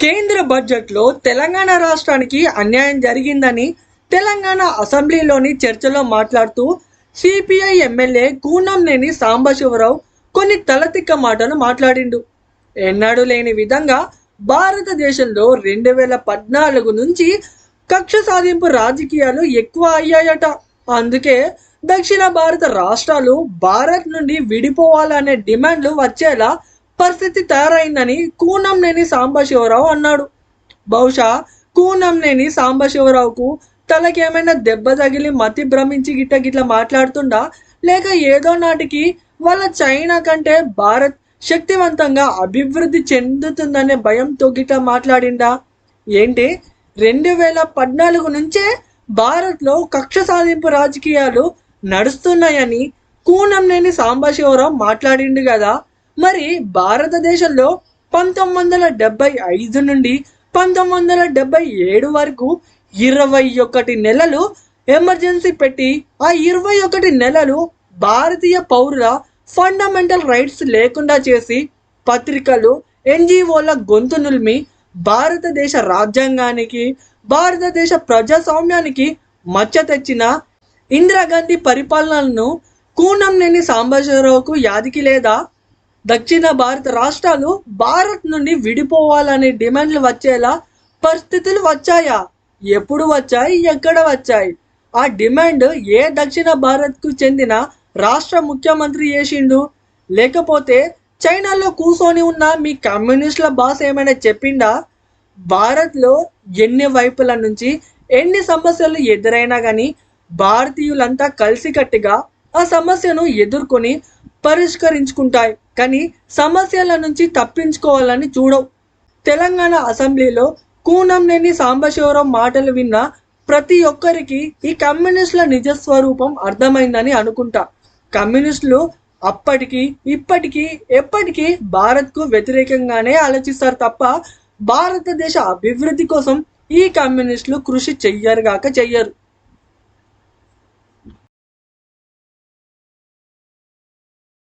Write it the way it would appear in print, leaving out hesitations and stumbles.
కేంద్ర బడ్జెట్లో తెలంగాణ రాష్ట్రానికి అన్యాయం జరిగిందని తెలంగాణ అసెంబ్లీలోని చర్చలో మాట్లాడుతూ సిపిఐ ఎమ్మెల్యే కూనంనేని సాంబశివరావు కొన్ని తలతిక్క మాటలు మాట్లాడిండు. ఎన్నడూ లేని విధంగా భారతదేశంలో 2014 నుంచి కక్ష సాధింపు రాజకీయాలు ఎక్కువ అయ్యాయట. అందుకే దక్షిణ భారత రాష్ట్రాలు భారత్ నుండి విడిపోవాలనే డిమాండ్లు వచ్చేలా పరిస్థితి తయారైందని కూనంనేని సాంబశివరావు అన్నాడు. బహుశా కూనంనేని సాంబశివరావుకు తలకేమైనా దెబ్బ తగిలి మతి భ్రమించి గిట్ల మాట్లాడుతుండా, లేక ఏదో నాటికి వాళ్ళ చైనా కంటే భారత్ శక్తివంతంగా అభివృద్ధి చెందుతుందనే భయంతో గిట్ల మాట్లాడిండా ఏంటి? 2014 నుంచే భారత్లో కక్ష సాధింపు రాజకీయాలు నడుస్తున్నాయని కూనంనేని సాంబశివరావు మాట్లాడిండు కదా. మరి భారతదేశంలో 1975 నుండి 1977 వరకు 21 నెలలు ఎమర్జెన్సీ పెట్టి ఆ 21 నెలలు భారతీయ పౌరుల ఫండమెంటల్ రైట్స్ లేకుండా చేసి పత్రికలు, ఎన్జిఓల గొంతు నులిమి భారతదేశ రాజ్యాంగానికి, భారతదేశ ప్రజాస్వామ్యానికి మచ్చ తెచ్చిన ఇందిరాగాంధీ పరిపాలనను కూనంనేని సాంబశివరావుకు యాదికి లేదా? దక్షిణ భారత రాష్ట్రాలు భారత్ నుండి విడిపోవాలనే డిమాండ్లు వచ్చేలా పరిస్థితులు వచ్చాయా? ఎప్పుడు వచ్చాయి? ఎక్కడ వచ్చాయి? ఆ డిమాండ్ ఏ దక్షిణ భారత్కు చెందిన రాష్ట్ర ముఖ్యమంత్రి చేసిండు? లేకపోతే చైనాలో కూర్చొని ఉన్న మీ కమ్యూనిస్టుల బాస్ ఏమైనా చెప్పిండా? భారత్లో ఎన్ని వైపుల నుంచి ఎన్ని సమస్యలు ఎదురైనా కానీ భారతీయులంతా కలిసికట్టుగా ఆ సమస్యను ఎదుర్కొని పరిష్కరించుకుంటాయి, కానీ సమస్యల నుంచి తప్పించుకోవాలని చూడవు. తెలంగాణ అసెంబ్లీలో కూనంనేని సాంబశివరావు మాటలు విన్న ప్రతి ఒక్కరికి ఈ కమ్యూనిస్టుల నిజస్వరూపం అర్థమైందని అనుకుంటా. కమ్యూనిస్టులు అప్పటికి ఇప్పటికీ ఎప్పటికీ భారత్కు వ్యతిరేకంగానే ఆలోచిస్తారు తప్ప భారతదేశ అభివృద్ధి కోసం ఈ కమ్యూనిస్టులు కృషి చెయ్యరు.